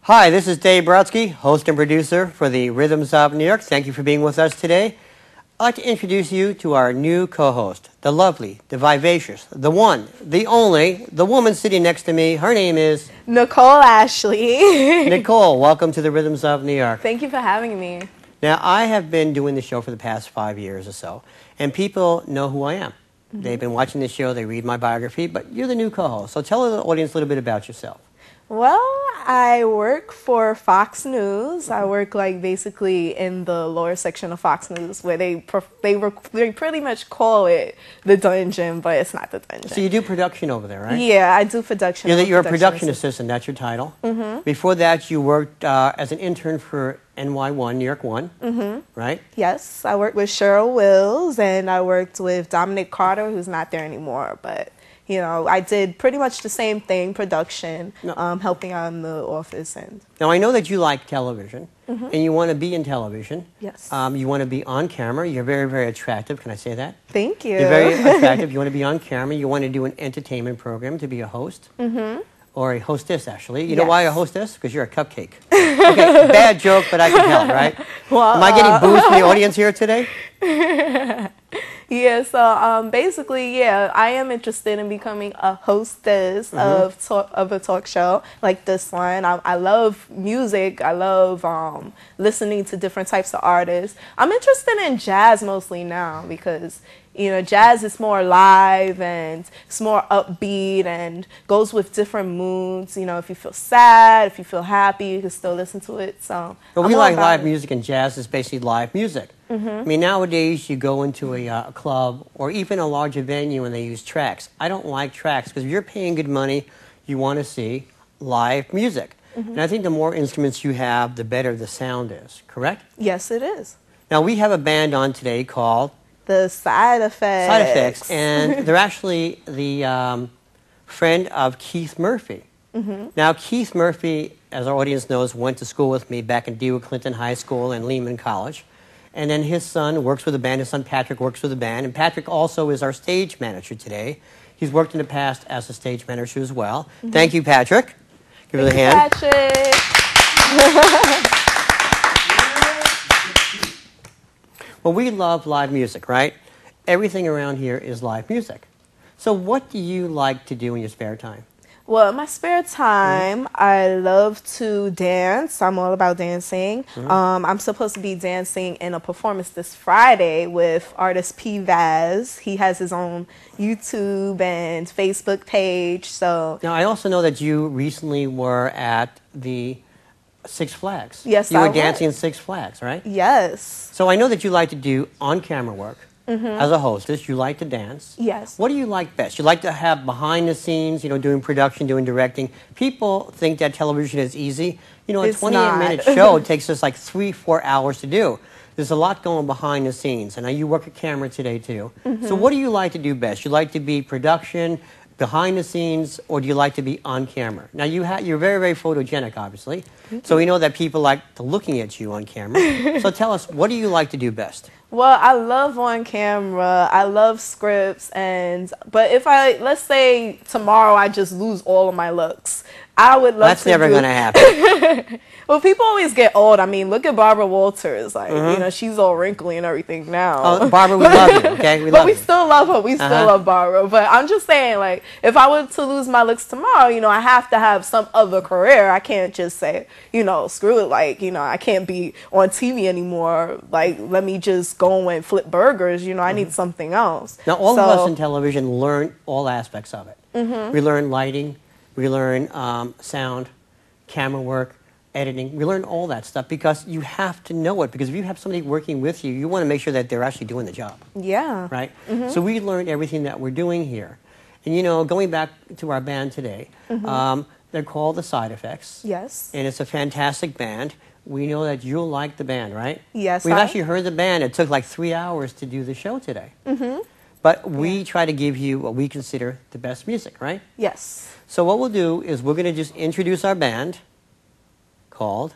Hi, this is Dave Brodsky, host and producer for the Rhythms of New York. Thank you for being with us today. I'd like to introduce you to our new co-host, the lovely, the vivacious, the one, the only, the woman sitting next to me. Her name is Nicole Ashley. Nicole. Welcome to the Rhythms of New York. Thank you for having me. Now, I have been doing the show for the past 5 years or so, and people know who I am. They've been watching the show, they read my biography, but you're the new co-host. So tell the audience a little bit about yourself. Well, I work for Fox News. I work basically in the lower section of Fox News, where they pretty much call it the dungeon, but it's not the dungeon. So you do production over there, right? Yeah, I do production. You're a production assistant. That's your title. Before that, you worked as an intern for NY1, New York One, right? Yes, I worked with Cheryl Wills, and I worked with Dominic Carter, who's not there anymore, but you know, I did pretty much the same thing, production, helping out in the office. Now, I know that you like television, and you want to be in television. Yes. You want to be on camera. You're very, very attractive. Can I say that? Thank you. You're very attractive. You want to be on camera. You want to do an entertainment program, to be a host. Or a hostess, actually. You know why a hostess? Because you're a cupcake. Okay, bad joke, but I can help, right? Well, am I getting boos from the audience here today? Yeah, so basically, yeah, I am interested in becoming a hostess of a talk show like this one. I love music. I love listening to different types of artists. I'm interested in jazz mostly now because, you know, jazz is more live and it's more upbeat and goes with different moods. You know, if you feel sad, if you feel happy, you can still listen to it. So, but we like live music, and jazz is basically live music. I mean, nowadays you go into a club or even a larger venue and they use tracks. I don't like tracks because if you're paying good money, you want to see live music. And I think the more instruments you have, the better the sound is, correct? Yes, it is. Now, we have a band on today called The Side Effects. Side Effects, and they're actually the friend of Keith Murphy. Now, Keith Murphy, as our audience knows, went to school with me back in DeWitt Clinton High School and Lehman College. And then his son works with the band. His son Patrick works with the band. And Patrick also is our stage manager today. He's worked in the past as a stage manager as well. Thank you, Patrick. Give him a hand. Patrick. Well, we love live music, right? Everything around here is live music. So what do you like to do in your spare time? Well, in my spare time, I love to dance. I'm all about dancing. I'm supposed to be dancing in a performance this Friday with artist P. Vaz. He has his own YouTube and Facebook page. So now, I also know that you recently were at the Six Flags. Yes, you were dancing in Six Flags, right? Yes. So I know that you like to do on-camera work. As a hostess, you like to dance. Yes. What do you like best? You like to have behind the scenes, you know, doing production, doing directing. People think that television is easy. You know, a 28-minute show takes us like 3-4 hours to do. There's a lot going behind the scenes. And now you work a camera today, too. So what do you like to do best? You like to be production, behind the scenes, or do you like to be on camera? Now, you're very, very photogenic, obviously. So we know that people like looking at you on camera. So tell us, what do you like to do best? Well, I love on camera. I love scripts, but if let's say tomorrow I just lose all of my looks, I would love That's never going to happen. Well, people always get old. I mean, look at Barbara Walters. Like, you know, she's all wrinkly and everything now. Oh, Barbara, we love you, okay? We but love we you. still love her. We still love Barbara. But I'm just saying, like, if I were to lose my looks tomorrow, you know, I have to have some other career. I can't just say, you know, screw it. Like, you know, I can't be on TV anymore. Like, let me just go and flip burgers. You know, I need something else. Now, all of us in television learn all aspects of it. We learn lighting. We learn sound, camera work, editing. We learn all that stuff because you have to know it. Because if you have somebody working with you, you want to make sure that they're actually doing the job. Yeah. Right? So we learned everything that we're doing here. And, you know, going back to our band today, they're called The Side Effects. Yes. And it's a fantastic band. We know that you'll like the band, right? Yes. We've actually heard the band. It took like 3 hours to do the show today. But we try to give you what we consider the best music, right? Yes. So what we'll do is we're going to just introduce our band called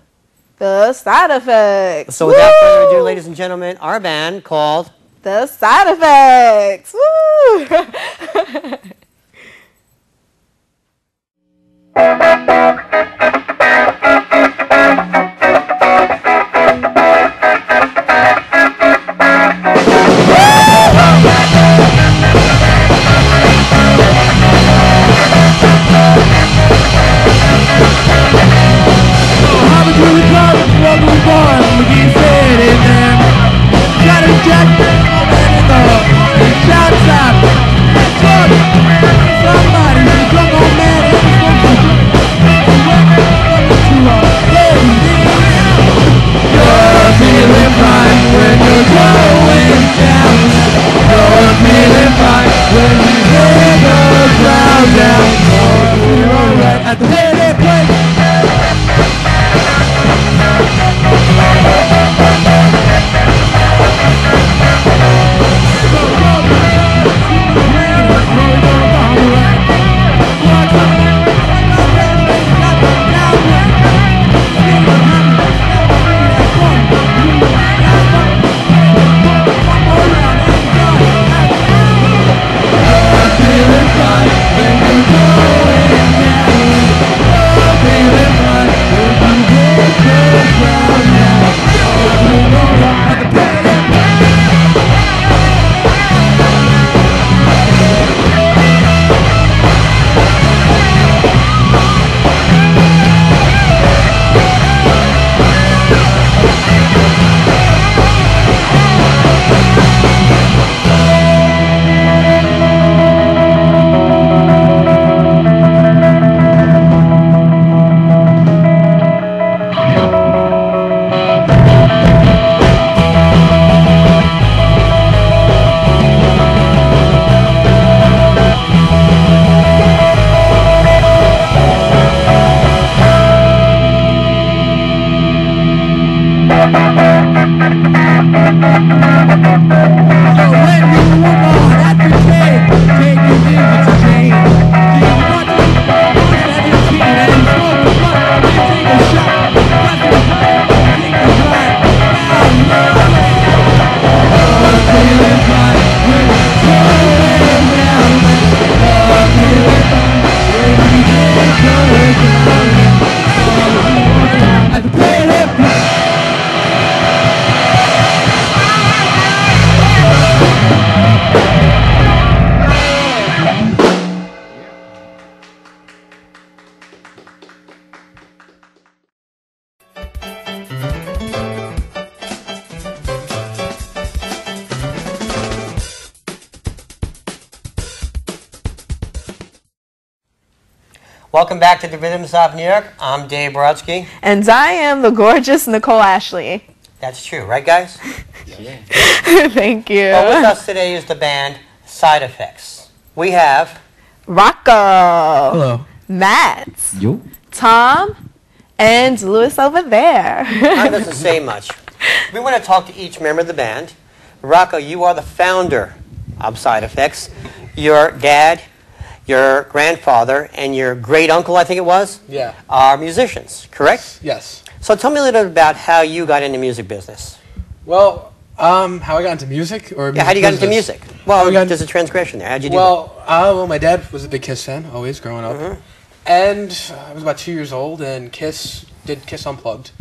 The Side Effects. So without further ado, ladies and gentlemen, our band called The Side Effects. Woo! Welcome back to the Rhythms of New York. I'm Dave Brodsky. And I am the gorgeous Nicole Ashley. That's true, right, guys? Yeah. Thank you. Well, with us today is the band Side Effects. We have Rocco. Hello. Matt. Yo. Tom. And Lewis over there. That doesn't say much. We want to talk to each member of the band. Rocco, you are the founder of Side Effects. Your dad, your grandfather, and your great uncle, I think it was, are musicians, correct? Yes. So tell me a little bit about how you got into music business. Well, how I got into music, or Yeah, how do you get into music? Well, there's a transgression there. How'd you do that? Well, my dad was a big Kiss fan, always growing up, and I was about 2 years old, and Kiss did Kiss Unplugged,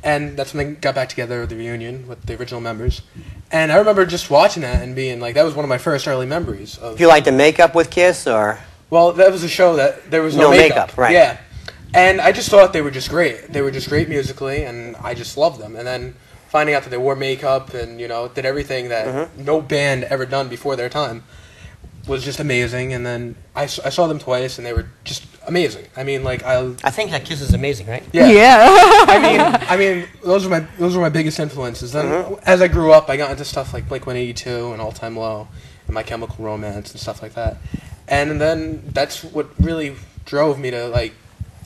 and that's when they got back together, the reunion with the original members. And I remember just watching that and being like, that was one of my first early memories. Do you like the makeup with Kiss, or? Well, that was a show that there was no makeup. Right. Yeah. And I just thought they were just great. They were just great musically, and I just loved them. And then finding out that they wore makeup and, you know, did everything that no band ever done before their time was just amazing. And then I saw them twice, and they were just amazing. I mean, like, I think that Kiss is amazing, right? Yeah. I mean, those were my biggest influences. Then as I grew up, I got into stuff like Blink-182 and All Time Low and My Chemical Romance and stuff like that. And then that's what really drove me to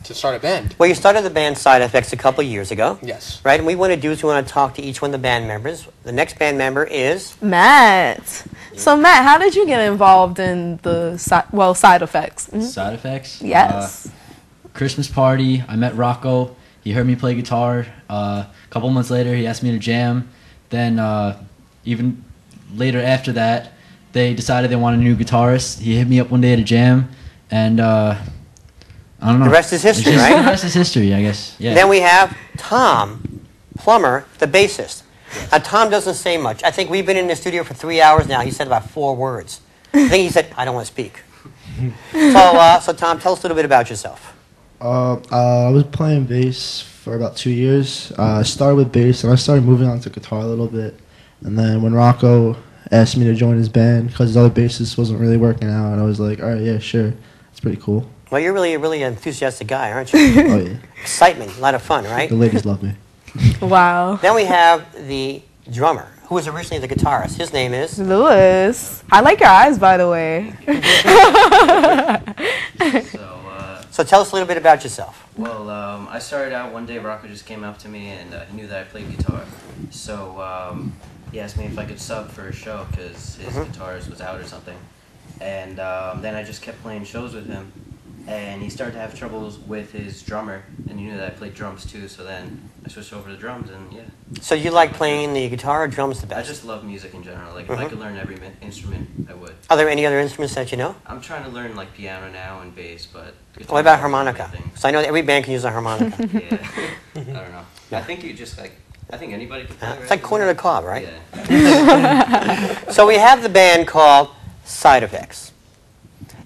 start a band. Well, you started the band Side Effects a couple years ago. Yes. Right? And we want to talk to each one of the band members. The next band member is Matt. So, Matt, how did you get involved in the Side Effects? Side Effects? Yes. Christmas party. I met Rocco. He heard me play guitar. A couple months later, he asked me to jam. Then, even later after that, they decided they wanted a new guitarist. He hit me up one day to jam, and I don't know. The rest is history, right? The rest is history, I guess. Yeah. Then we have Tom Plummer, the bassist. Now, Tom doesn't say much. I think we've been in the studio for 3 hours now. He said about 4 words. I think he said, I don't want to speak. So Tom, tell us a little bit about yourself. I was playing bass for about 2 years. I started with bass, and I started moving on to guitar a little bit. And then when Rocco asked me to join his band because his other bassist wasn't really working out, and I was like, all right, yeah, sure. It's pretty cool. Well, you're really a really enthusiastic guy, aren't you? Oh, yeah. Excitement, a lot of fun, right? The ladies love me. Wow. Then we have the drummer, who was originally the guitarist. His name is Lewis. I like your eyes, by the way. So tell us a little bit about yourself. Well, I started out one day, Rocco just came up to me and he knew that I played guitar. So he asked me if I could sub for a show because his guitarist was out or something. And then I just kept playing shows with him. And he started to have troubles with his drummer, and he knew that I played drums too, so then I switched over to drums, and yeah. So you like playing the guitar or drums the best? I just love music in general. Like, if I could learn every instrument, I would. Are there any other instruments that you know? I'm trying to learn, like, piano now and bass, but... What about harmonica? So I know that every band can use a harmonica. Yeah. I don't know. I think you just, like... I think anybody can play, right? It's like corner to cob, right? Yeah. So we have the band called Side Effects.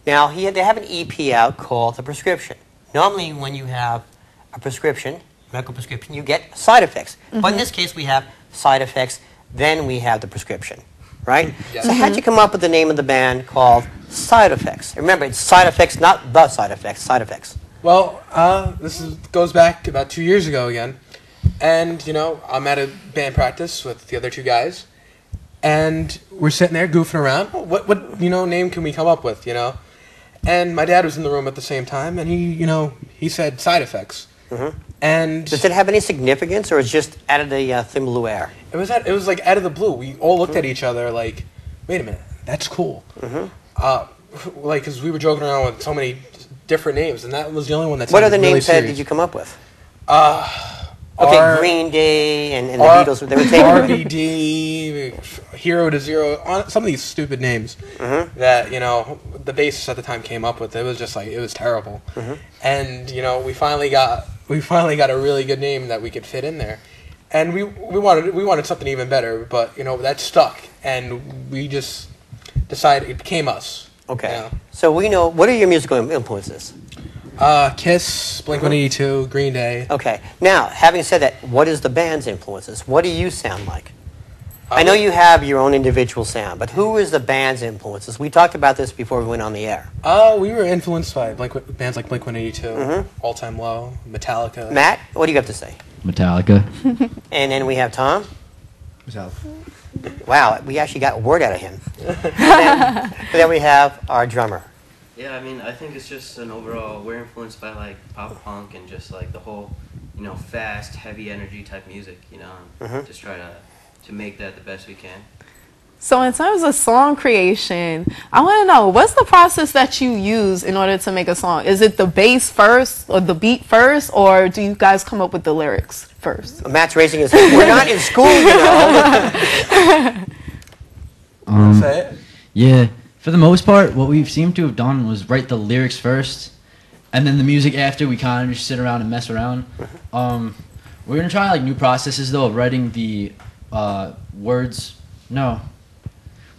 Now, they have an EP out called The Prescription. Normally, when you have a prescription, medical prescription, you get side effects. But in this case, we have side effects, then we have the prescription, right? So how'd you come up with the name of the band called Side Effects? Remember, it's side effects, not the side effects, side effects. Well, goes back about 2 years ago again. And, you know, I'm at a band practice with the other 2 guys. And we're sitting there goofing around. What name can we come up with, you know? And my dad was in the room at the same time, and he said Side Effects. And does it have any significance, or is it just out of the thin blue air? It was like out of the blue. We all looked at each other like, wait a minute, that's cool. Like, because we were joking around with so many different names, and that was the only one that. What other really names serious. did you come up with? Okay, Green Day and the Beatles. They were taking RBD, Hero to Zero, some of these stupid names that, you know, the bassist at the time came up with. It was just like, it was terrible. And, you know, we finally got a really good name that we could fit in there. And we wanted something even better, but, you know, that stuck. And we just decided, it became us. Okay. You know? So we know, what are your musical influences? Kiss, Blink-182, Green Day. Okay. Now, having said that, what is the band's influences? What do you sound like? I know you have your own individual sound, but who is the band's influences? We talked about this before we went on the air. We were influenced by bands like Blink-182, All Time Low, Metallica. Matt, what do you have to say? Metallica. And then we have Tom. Wow, we actually got a word out of him. Then we have our drummer. Yeah, I mean, I think it's just an overall, we're influenced by like pop punk and just like the whole, fast, heavy energy type music, and just try to make that the best we can. So in terms of song creation, I want to know, what's the process that you use in order to make a song? Is it the bass first or the beat first, or do you guys come up with the lyrics first? Matt's raising his hand. We're not in school, Say it? Yeah, for the most part, what we seem to have done was write the lyrics first, and then the music after. We kind of just sit around and mess around. We're gonna try like new processes though of writing the words. No,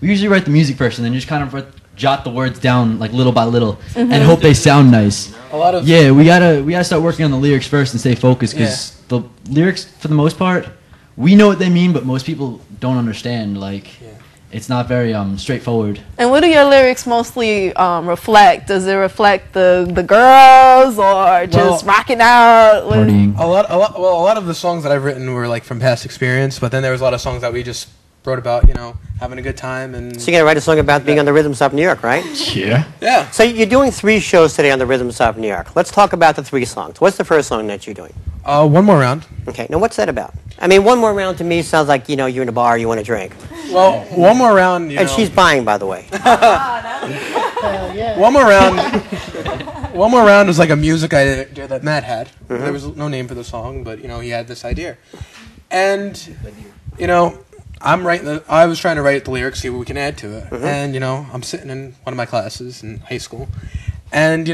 we usually write the music first, and then just kind of jot the words down like little by little, and hope they sound nice. A lot of we gotta start working on the lyrics first and stay focused, because the lyrics, for the most part, we know what they mean, but most people don't understand. It's not very straightforward. And what do your lyrics mostly reflect? Does it reflect the girls, or just rocking out? Partying. A lot of the songs that I've written were like from past experience, but then there was a lot of songs that we just wrote about, having a good time. And So you're going to write a song about being on the Rhythm Stop New York, right? Yeah. yeah. So you're doing 3 shows today on the Rhythm Stop New York. Let's talk about the 3 songs. What's the first song that you're doing? One more round. Okay, now what's that about? I mean, one more round to me sounds like, you're in a bar, you want to drink. Well, one more round. And she's buying, by the way. One more round. One more round was like a music idea that Matt had. There was no name for the song, but he had this idea, and I was trying to write the lyrics, see what we can add to it, and I'm sitting in one of my classes in high school, and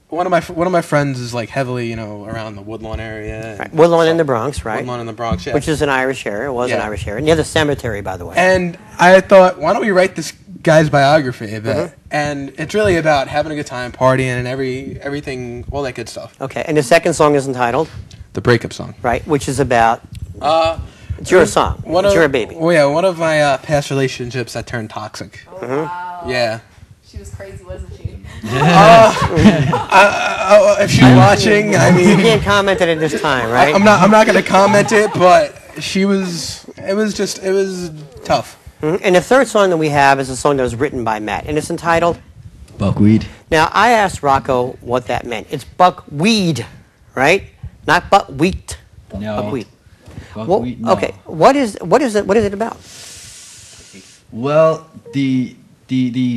one of my friends is like heavily around the Woodlawn area. Right. Woodlawn in the Bronx, right? Woodlawn in the Bronx, yeah. Which is an Irish area. It was an Irish area. Near the cemetery, by the way. And I thought, why don't we write this guy's biography a bit? And it's really about having a good time, partying, and everything, all that good stuff. Okay, and the second song is entitled? The breakup song. Right, which is about... it's your song. It's your baby. Well, yeah, one of my past relationships that turned toxic. Oh, wow. Yeah. She was crazy, wasn't she? If she's watching, I You mean, can't comment it at this time, right? I'm not going to comment it, but it was tough. And the third song that we have is a song that was written by Matt, and it's entitled... Buckwheat. Now, I asked Rocco what that meant. It's buckwheat, right? Not buckwheat. No. Buckwheat. Buckwheat. No. Okay, what is it about? Well, the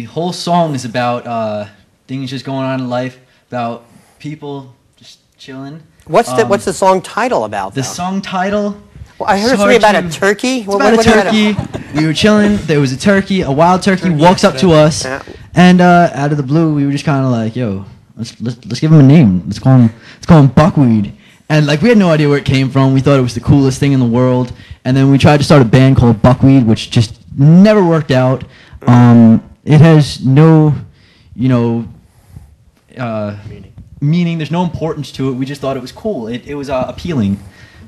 whole song is about things just going on in life, about people just chilling. What's the song title about? The though? song title? Well, I heard It's something hard about a to- turkey. It's about a turkey. We were chilling. There was a turkey. A wild turkey walks up to us, Yeah. and out of the blue, we were just kind of like, "Yo, let's give him a name. Let's call him Buckwheat." And like we had no idea where it came from. We thought it was the coolest thing in the world. And then we tried to start a band called Buckwheat, which just never worked out. It has no, meaning. There's no importance to it. We just thought it was cool. It was appealing,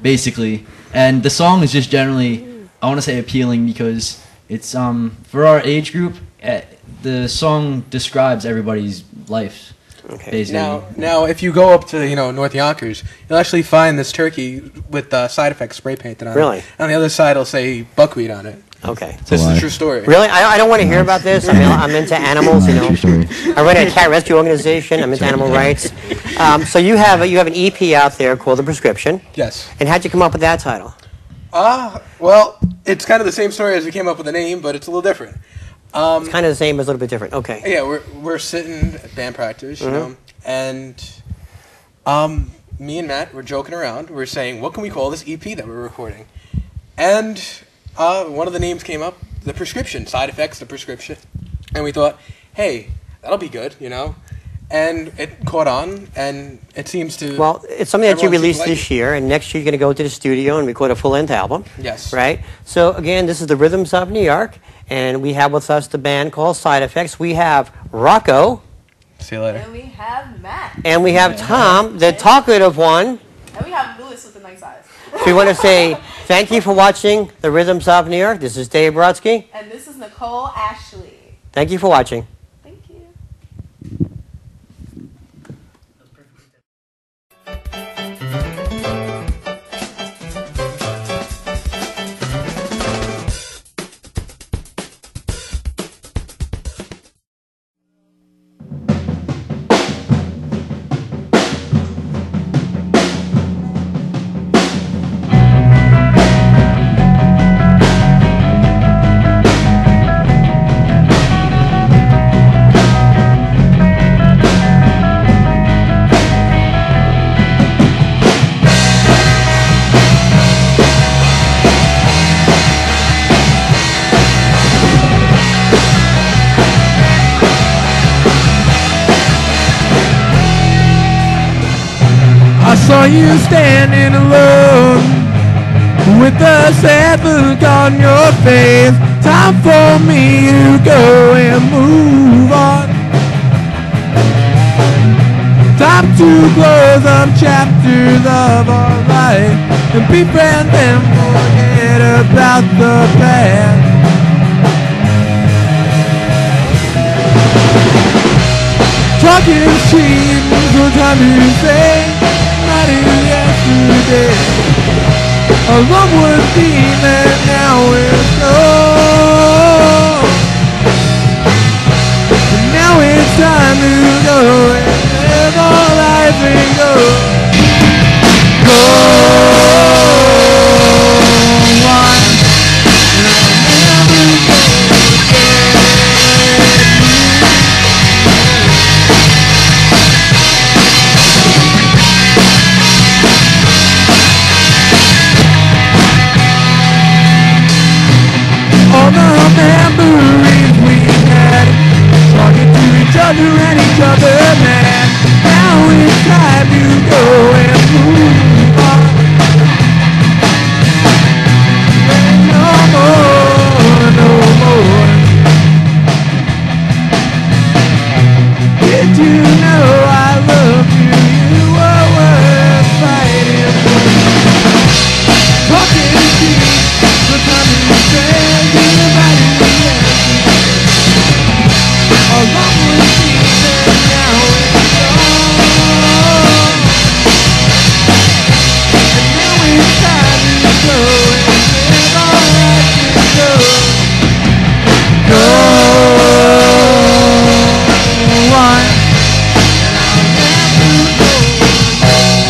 basically. And the song is just generally, I want to say appealing because it's for our age group. The song describes everybody's life. Okay. Basically. Now, if you go up to North Yonkers, you'll actually find this turkey with Side Effects spray painted on Really? it. On the other side, it'll say buckwheat on it. Okay. This is lie. a true story. Really? I don't want to hear about this. I mean, I'm into animals, True story. I run a cat rescue organization. I'm into animal rights. So you have an EP out there called The Prescription. Yes. And how'd you come up with that title? Well, it's kind of the same story as we came up with the name, but it's a little different. It's kind of the same, but it's a little bit different. Okay. Yeah, we're sitting at band practice, and me and Matt were joking around. We're saying, what can we call this EP that we're recording? And one of the names came up, The Prescription, Side Effects, The Prescription. And we thought, hey, that'll be good, And it caught on, and it seems to... Well, it's something that you everyone seems to released like this it. year, and next year you're going to go to the studio and record a full-length album. Yes. Right? So, again, this is the Rhythms of New York, and we have with us the band called Side Effects. We have Rocco, See you later. And we have Matt. and we have Tom, the talkative one. And we have Lewis with the nice eyes. So we want to say Thank you for watching The Rhythms of New York. This is Dave Brodsky. And this is Nicole Ashley. Thank you for watching. Thank you. I saw you standing alone with a sad look on your face. Time for me to go and move on. Time to close up chapters of our life and befriend and forget about the past. Talking cheap, no time to say yesterday. Our love was deep and now it's gone. And now it's time to go and live our life and go. Go on. And I'll never go again. All the memories we had, talking to each other and each other mad. Now it's time to go and move on. No more, no more. Did you know I loved you? You were worth fighting for. Talking cheap, the time to say goodbye to the end. Our love was deep and now it's gone. And now it's time to go and live our life and go. Go on. And I'll never go again.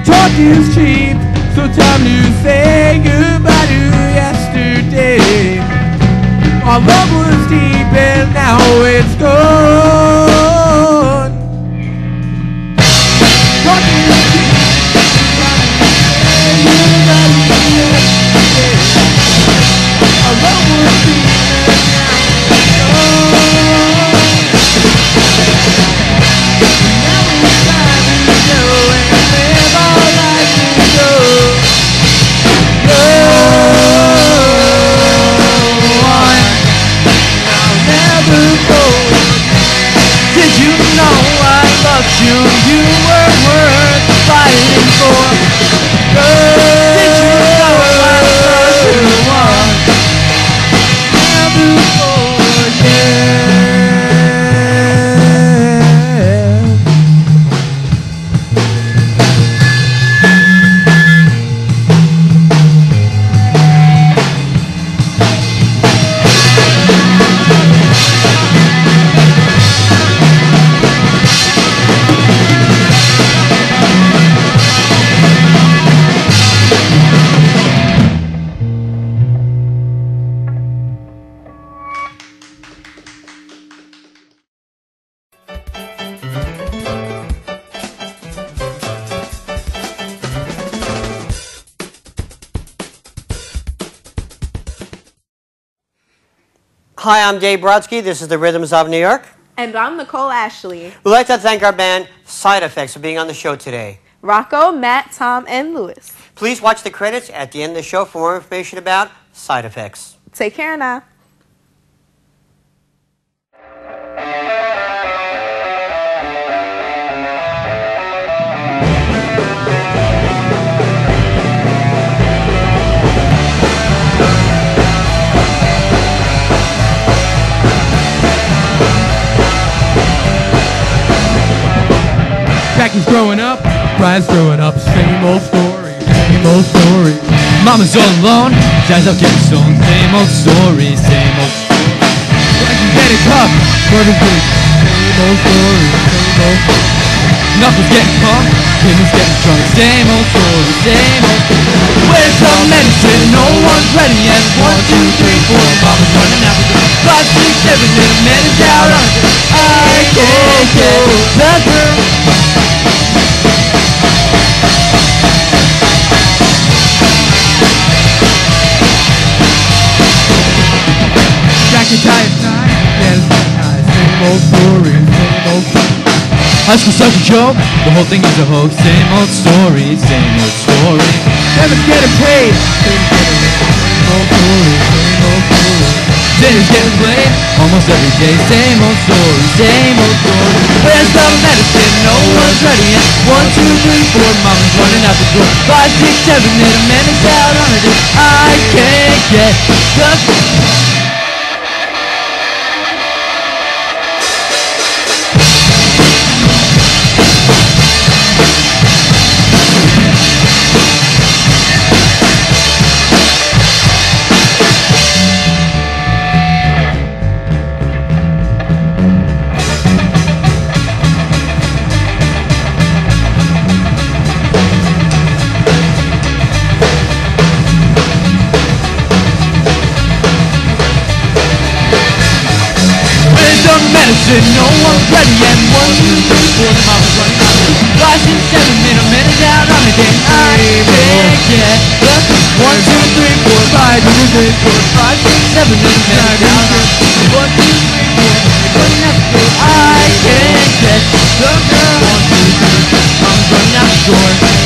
Talk is cheap, so time to say goodbye to yesterday. Our love was deep and now it's gone. Talk is cheap, so time to say goodbye to yesterday. Our love was deep and now it's gone. Now it's time to go and live our life and go. Go on. I'll never go. Hi, I'm Dave Brodsky. This is the Rhythms of New York. And I'm Nicole Ashley. We'd like to thank our band, Side Effects, for being on the show today. Rocco, Matt, Tom, and Lewis. Please watch the credits at the end of the show for more information about Side Effects. Take care now. Jackie's growing up, Brian's growing up, same old story, same old story. Mama's all alone, dad's out getting stoned. Same old story, same old story. Jackie's getting tough, brother's getting same old story, same old story. Knuckles getting pumped, Timmy's getting drunk. Same old story, same old story. Where's the medicine? No one's ready yet. 1, 2, 3, 4. Mama's running out the door. 5, 6, 7, and a man is out on it. I can't get the girl. Jackie tired night, yeah, it's not nice. Same old story, same old story. High school's such a joke, the whole thing is a hoax. Same old story, same old story. Never getting paid, same old story, same old story. Dinner's getting played almost every day. Same old story, same old story. Where's the medicine? No one's ready yet. 1, 2, 3, 4. Mama's running out the door. 5, 6, 7, and a man is out on a date. I can't get the. No one's ready yet. 1, 2, 3, 4. The mama's running out. 5, 6, 7, and a man is out on a date. I can't get the 1, 2, 3, 4, 5, 6, 7, and a man is out on a date. 1, 2, 3, 4. Running out the door. I can't get the girl. 1, 2, 3. Mama's running out the door.